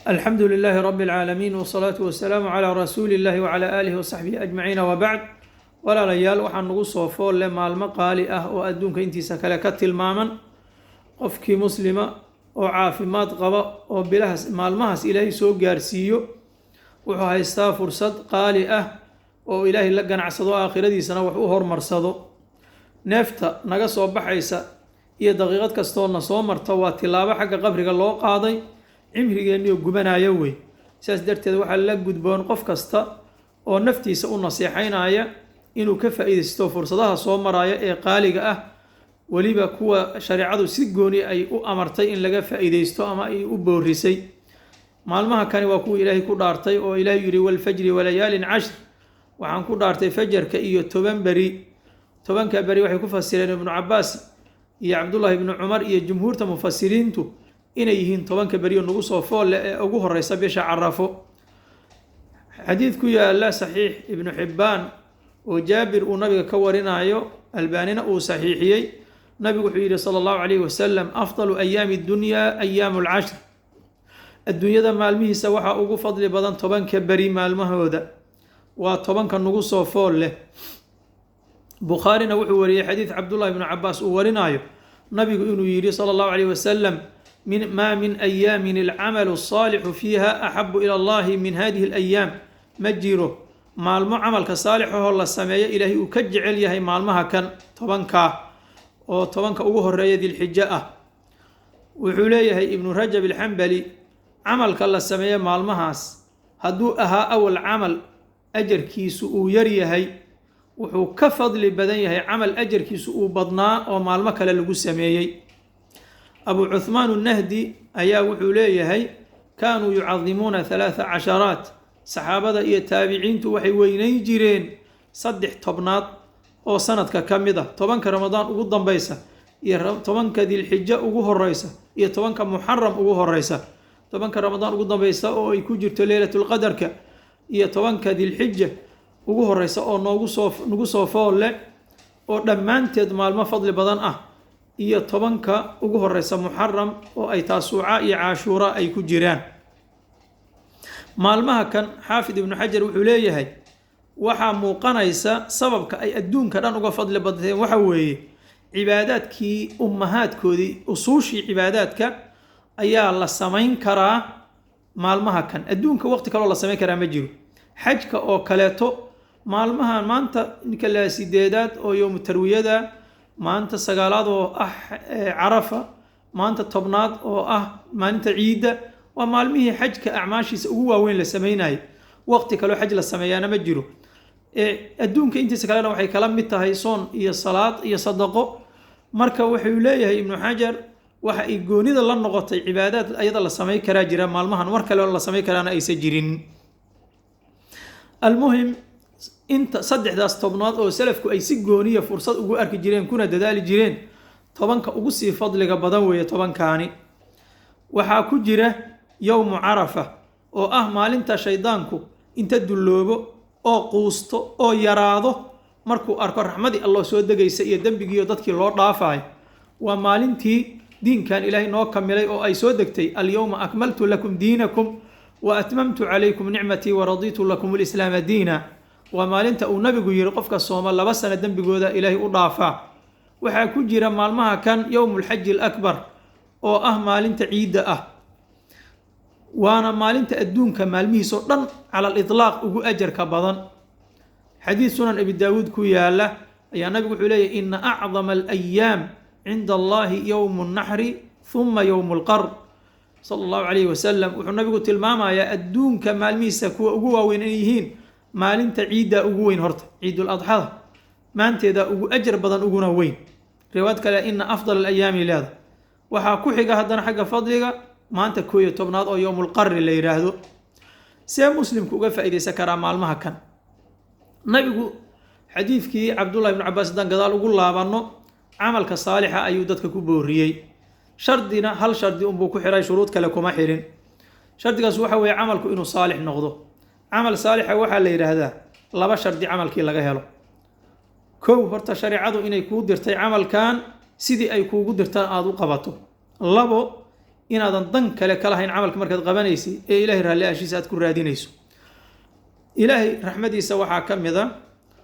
الحمد لله رب العالمين والصلاة والسلام على رسول الله وعلى آله وصحبه أجمعين وبعد ولا ليال waxaan nagu soo fool leh maalmo qaali ah oo adduunka intiisa kale ka tilmaaman qofkii muslima oo caafimaad qaba oo bilahaas maalmahaas ilaahay soo gaarsiiyo wuxuu haystaa fursad qaali ah oo ilaahay la ganacsado aakhiradiisana wax u hormarsado neefta naga soo baxaysa iyo daqiiqad kastoona soo marta waa tilaabo xagga qabriga loo qaaday cimrigeennii gubanaya wey sidaas darteed waxaa la gudboon qof kasta oo naftiisa u naseexaynaya inuu ka faa'iidaysto fursadaha soo maraya ee qaaliga ah waliba kuwa shariicadu si gooni ay u amartay in laga faa'iidaysto ama ay u boorisay maalmaha kani waa kuwa ilaahay ku dhaartay oo ilaahay yiri wal fajri wa layaalin cashr waxaan ku dhaartay fajarka iyo 10 bari 10ka bari waxay ku fasireen ibnu Cabbaas iyo Cabdullah ibn Umar iyo jumhuurta mufassiriintu inay yihiin 10ka bari oo nagu soo fool ee ugu horeysa bisha Carafo xadiidku yaala saxiix ibn Hibbaan oo Jaabir uu nabiga ka warinayo albaanina uu saxiixiyay nabigu wuxuu yiri sallallahu alayhi wasallam afdalu ayaami dunya ayaamul ashr adduunyada maalmihiisa waxa ugu fadli badan 10ka bari maalmahooda waa 10ka nagu soo fool leh Bukhari wuxuu wariyay xadiid Abdullah ibn Abbas uu warinayo nabigu inuu yiri sallallahu alayhi wasallam ما من أيام العمل الصالح فيها أحب إلى الله من هذه الأيام مجيره مالمو عمل كصالح هو الله سمايا إلهي وكجعل يهي مالمها كان طبنك أوه الرأي ذي الحجاء وحليه ابن رجب الحنبلي عمل كالله سمايا مالمهاس هدو أها أول عمل أجر كيسو يريهي وحو كفضل بدنيه عمل أجر كيسو بضناء ومالمك للقو سمايا أبو عثمان النهدي أيا وحوليه كانوا يعظمون 13 صحابة إيه تابعين توحي ويني جيرين صدح طبنات أو سنة كامدة طبنك رمضان أقول بيسة طبنك ذي الحجة أقوه الرئيسة طبنك محرم أقوه الرئيسة طبنك رمضان أقول بيسة أو يكوجرت ليلة القدر طبنك ذي الحجة أقوه الرئيسة أو نقصو فول أو دمان تدمال ما فضل بدن iyo 10ka ugu horeysa muharram oo ay taasuuca iyo caashura ay ku jiraan maalmaha kan xaafid ibn Hajar wuxuu leeyahay waxa muuqanaysa sababka ay adduunka dhan uga fadli badeen waxa weeye cibaadaadkii ummahaadkoodii usuushii cibaadaadka ayaa la sameyn karaa maalmaha kan adduunka waqti kale oo la sameyn karaa ma jiro xajka oo kaleeto maalmaha maanta ninka la sideedaad oo yawm tarwiyada maanta sagaalaad oo Carafa maanta tobnaad oo maalinta ciida waa maalmihii xajka acmaashiisa ugu waaweyn la sameeyay waqti kale xaj la sameeyana ma jiro adduunka intiisa kalena waxay kala mid tahay soon iyo salaad iyo sadaqo marka wuxuu leeyahay ibn Hajar waxa ay goonida la noqotay cibaadad ayada la sameey kara jira maalmahan war kale la sameey karana aysan jirin almuhim inta saddexdaas tobnaad oo salafku ay si gooniya fursad ugu arki jireen kuna dadaali jireen 10ka ugu sii fadliga badan weeye 10kaani waxa ku jira yawm Arafa oo maalinta shaydaanku inta duloobo oo quusto oo yaraado markuu arko raxmadii Allah soo dagaysa iyo dambigiyo dadkii loo dhaafay waa maalintii diinkan Ilaahay noo kamilay oo ay soo degtay al-yawma akmaltu lakum diinakum wa atmamtu alaykum ni'mati wa raditu lakum al-islam diina ومالنتا uu nabigu yiri qofka sooma 2 sano dambigooda Ilaahay u dhaafa waxa ku jira maalmaha kan yawmul hajj al-akbar oo maalinta ciida waana maalinta adduunka maalmihiisa dhan ala al-itlaq ugu ajarka badan xadiis sunan abi daawud ku yaala ayaa nabigu wuxuu leeyahay inna a'zama al-ayyam 'inda Allah yawm an-nahr thumma yawm al-qar sallallahu alayhi wasallam wuxuu nabigu tilmaamayaa adduunka maalmihiisa kuwa ugu waaweyn yihiin maalinta ciida ugu weyn horta ciidul adha maanteeda ugu ajar badan uguna weyn riwaayad kale in afdal al-ayami laad waxa ku xiga hadana xagga fadliga maanta 11aad oo yawmul qarr la yiraahdo see muslimku uga faa'iideysan kara maalmaha kan nabigu xadiidkii Abdullah ibn Abbas dan gadaal ugu laabano amalka saalixa ayuu dadka ku booriyay shardina hal shardi buu ku xiray shuruud kale kuma xirin shardigaas waxa weeye amalku inuu saalix noqdo عمل صالح waxa la yiraahdaa laba shardi amalkii laga helo koow horta shariicadu inay ku dirtay amalkan sidii ay kuugu dirtaan aad u qabato labo inaadan dan kale ka lahayn camalka markaad qabanaysid ee ilaahay raalliyaashiisa aad ku raadinayso. ilaahay raxmadiisa waxaa ka mid a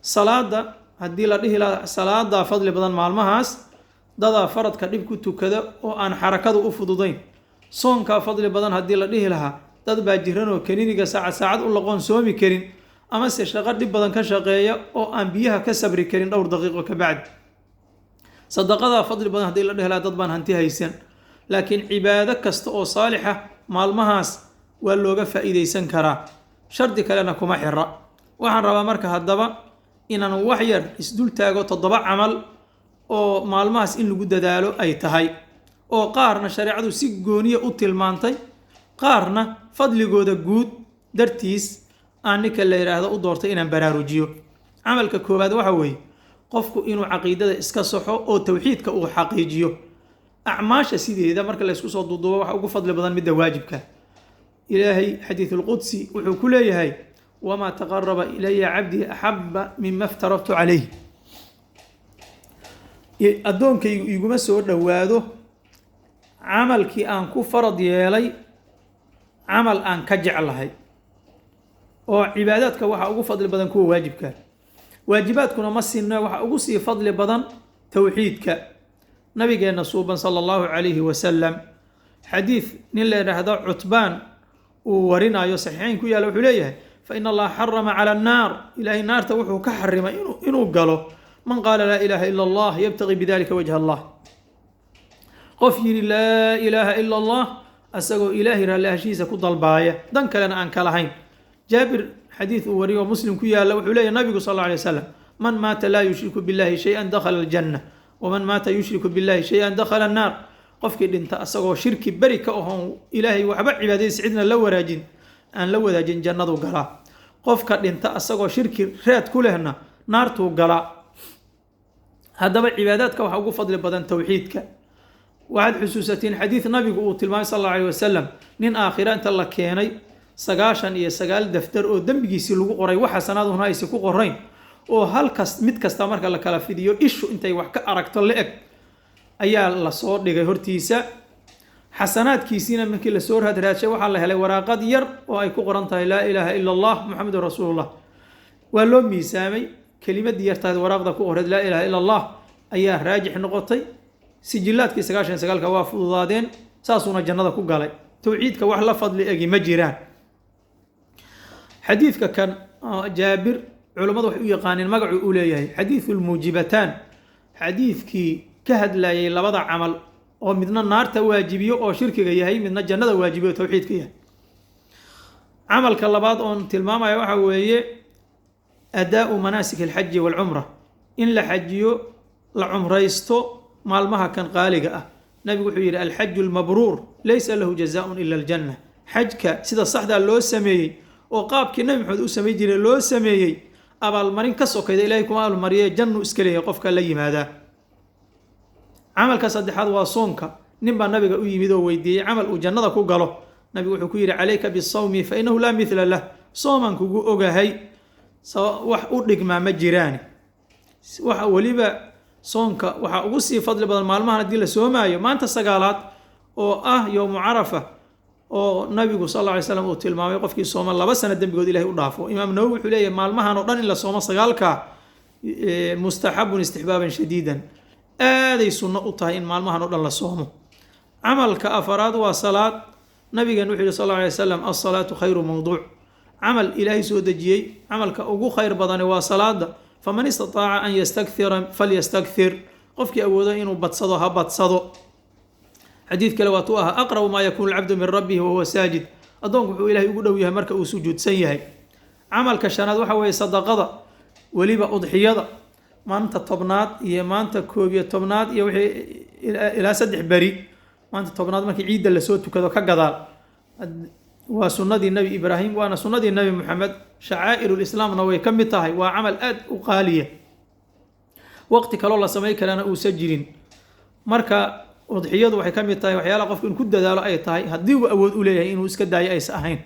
salaada, haddii la dhihi lahaa salaadaa fadli badan maalmahaas, dadaa faradka dhib ku tukada oo aan xarakadu u fududayn. soonkaa fadli badan haddii la dhihi lahaa, dad baa jiran oo kaniiniga saacad u laqoon soomi karin, amase shaqo dhib badan ka shaqeeya oo aan biyaha ka sabri karin dhowr daqiiqo ka bacdi. sadaqadaa fadli badan haddii la dhihi lahaa, dad baan hanti haysan. laakiin cibaado kasta oo saalixa maalmahaas waa looga faa'iidaysan karaa, shardi kalena kuma xira. waxaan rabaa marka haddaba inaan wax yar isdul taago 7 camal oo maalmahaas in lagu dadaalo ay tahay, oo qaarna shareecadu si gooniya u tilmaantay, qaarna fadligooda guud dartiis aan ninka la yidhaahdo u doortay inaan baraarujiyo. camalka koowaad waxa weeye qofku inuu caqiidada iska saxo oo tawxiidka uu xaqiijiyo. acmaasha sideeda marka la isku soo duuduubo waxa ugu fadli badan midda waajibka. ilaahay xadiisulqudsi wuxuu ku leeyahay, wamaa taqaraba ilaya cabdii axaba mima aftarabtu calayh. addoonkaygu iguma soo dhowaado camalkii aan ku farad yeelay camal aan ka jeclahay. oo cibaadaadka waxaa ugu fadli badan kuwa waajibka. waajibaadkuna ma sinno, waxaa ugu sii fadli badan towxiidka. nabigeenna suuban sala allahu calayhi wasalam xadiid nin la yidhaahdo cutbaan uu warinayo saxiixayn ku yaalla wuxuu leeyahay, fa ina allaha xarama cala annaar, ilaahay naarta wuxuu ka xarimay inuu galo man qaala laa ilaaha ila allah yabtaqii bidalika wajha allah. qof yidhi laa ilaaha ila allah asagoo ilaahay raallihashiisa ku dalbaaya, dan kalena aan ka lahayn. jaabir xadiid uu wariyo oo muslim ku yaalla wuxuu leeyahy nabigu sal alla alay wasalam, man maata laa yushriku billahi shay-an dakhala aljanna waman maata yushriku billahi shay-an dakhala annaar. qofkii dhinta asagoo shirki beri ka ahoon ilaahay waxba cibaadadiisa cidna aan la wadaajin jannadu galaa. qofka dhinta asagoo shirki raad ku lehna naartuu galaa. haddaba cibaadaadka waxaa ugu fadli badan towxiidka. waxaad xusuusatiin xadiid nabigu uu tilmaamay sal alla alay wasalam, nin aakhira inta la keenay 99 daftar oo dembigiisii lagu qoray, wax xasanaaduna aysi ku qorayn, oo mid kasta marka la kala fidiyo ishu intay wax ka aragto la eg ayaa lasoo dhigay hortiisa. xasanaadkiisiina markii lasoo raadraadshay waxaa la helay waraaqad yar oo ay ku qoran tahay laa ilaaha ila allah muxamedun rasuulullah. waa loo miisaamay, kelimadii yartahayd waraaqda ku qoreed laa ilaaha ila allah ayaa raajix noqotay. sijillaadkii 99 waa fududaadeen, saasuuna jannada ku galay. towxiidka wax la fadli egi ma jiraan. xadiidka kan jaabir culammadu waxay u yaqaaneen magacuu u leeyahay xadiisulmuujibataan, xadiidkii ka hadlayay labada camal oo midna naarta waajibiyo oo shirkiga yahay, midna jannada waajibiyo oo towxiidka yahay. camalka labaad oon tilmaamaya waxa weeye adaau manaasik alxaji waalcumra, in la xajiyo la cumraysto maalmaha kan qaaliga ah. nabigu wuxuu yidhi alxaju almabruur laysa lahu jazaaun ila aljanna. xajka sida saxdaa loo sameeyey oo qaabkii nabi maxamed u samay jiray loo sameeyey, abaalmarin ka sokayda ilaahay kuma abaalmariyee jannu iska leeyahay qofka la yimaadaa. camalka saddexaad waa soonka. nin baa nabiga u yimid oo weydiiyey camal uu jannada ku galo. nabigu wuxuu ku yidhi calayka bisawmi fa innahu laa mithla lah. sooman kugu ogahay, wax u dhigmaa ma jiraani. weliba soonka waxaa ugu sii fadli badan maalmahan haddii la soomaayo, maanta 9aad oo ah yowmu carafa, oo nabigu sal alla alay slam uu tilmaamay qofkii sooma 2 sano dembigood ilahay u dhaafo. imaam nawowi wuxuu leeyahay maalmahan oo dhan in la soomo 9ka mustaxabun istixbaaban shadiidan, aaday sunno u tahay in maalmahan oo dhan la soomo. camalka afaraad waa salaad. nabigeen wuxuu yihi sal alla alay wasalam, alsalaatu khayru mawduuc. camal ilaahay soo dejiyey camalka ugu khayr badani waa salaada. faman istataaca an yastakira falyastakir. qofkii awoodo inuu badsado ha badsado. xadiid kale waatuu ahaa aqrabu maa yakuunu alcabdu min rabbihi wahuwa saajid. addoonku wuxuu ilaahay ugu dhow yahay marka uu sujuudsan yahay. camalka shanaad waxa weeye sadaqada, weliba udxiyada. maanta 10aad iyo maanta 11aad iyo wixii ilaa 3 beri, maanta 10aad markii ciidda lasoo tukado ka gadaal waa sunnadii nebi ibraahim, waana sunnadii nebi moxamed. shacaa'irulislaamna way ka mid tahay, waa camal aad u qaaliya, waqti kaloo la samay karana uusan jirin. marka udxiyadu waxay ka mid tahay waxyaalaha qofku in ku dadaalo ay tahay, haddii uu awood u leeyahay inuu iska daayo aysa ahayn.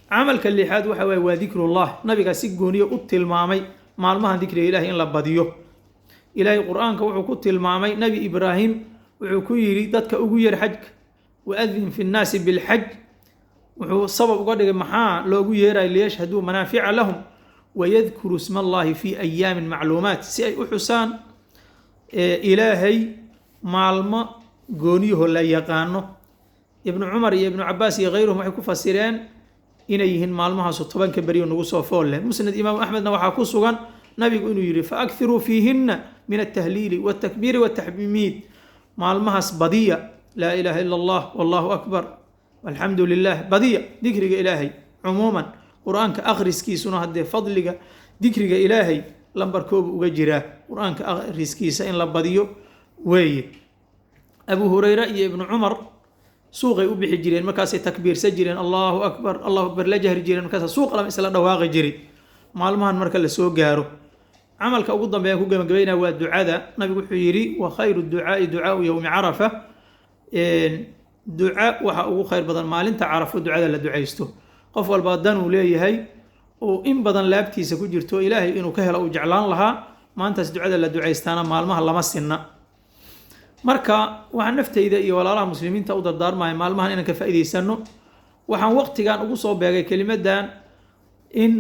camalka lixaad waxa waaye waa dikrullah. nabigaa si gooniya u tilmaamay maalmahan dikriga ilaahay in la badiyo. ilaahay qur-aanka wuxuu ku tilmaamay nebi ibraahim, wuxuu ku yidhi dadka ugu yar xajka, وأذن في الناس بالحج وهو سبب قدر محا لوغو ييراي ليشهدوا منافع لهم ويذكروا اسم الله في أيام معلومات سي حسان إلهي معلمة قونيه لا يقانو ابن عمر يا ابن عباس يا غيرهم waxay ku fasireen inay yihiin maalmahaas 10 ka bariyo nagu soo fool leh musnad imaam ahmedna waxa ku sugan nabigu inuu yiri fa akthiru fihinna min at-tahlil wa at-takbir wa at-tahmid maalmahaas badiya la ilaha illa allah wallahu akbar walhamdulillah badiya dhikriga ilaahay umuman quraanka akhriskiisuna hadee fadliga dhikriga ilaahay lambar koob uga jira quraanka akhriskiisa in la badiyo weeye abu hurayra iyo ibn umar suuqay u bixi jireen markaas ay takbiirsan jireen Allahu akbar la jahri jireen markaas suuq lama isla dhawaaqi jiray maalmahan marka la soo gaaro amalka ugu dambeeya ku gabagabeynaa waa ducada nabigu wuxuu yiri wa khayru du'aa'i du'aa'u yawm arafa du'a waxa ugu khayr badan maalinta arafa ducada la duceysto qof walba dan uu leeyahay oo in badan laabtiisa ku jirto ilaahay inuu ka helo uu jeclaan lahaa maantaas ducada la duceystaana maalmaha lama sinna marka waxaan naftayda iyo walaalaha muslimiinta u dardaarmahay maalmahan inaan ka faa'iideysano waxaan waqtigan ugu soo beegay kelimadan in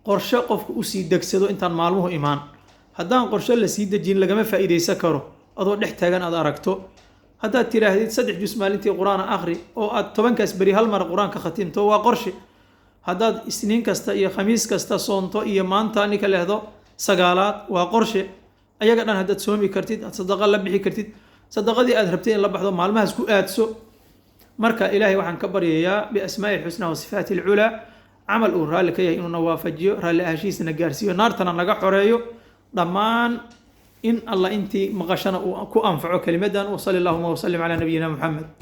qorshe qofku u sii degsado intaan maalmuhu imaan haddaan qorshe la sii dejin lagama faa'iideysan karo adoo dhex taagan aad aragto haddaad tiraahdid 3 juz maalintii quraan akhri oo aad 10kaas bari hal mar quraanka khatimto waa qorshe haddaad isniin kasta iyo khamiis kasta soonto iyo maanta nika leehdo sagaalaad waa qorshe ayaga dhan haddaad soomi kartid aad sadaqa la bixi kartid sadaqadii aad rabtay in la baxdo maalmahaas ku aadso marka ilaahay waxaan ka baryayaa bi asmaa'il husna wa sifatil ula amal uu raali ka yahay inuu nawaafajiyo raali ahashiisna gaarsiiyo naartana naga xoreeyo dhamaan in Allah intii maqashana uu ku anfaco kalimadan wa sallallahu wa sallam ala nabiyyina muhammad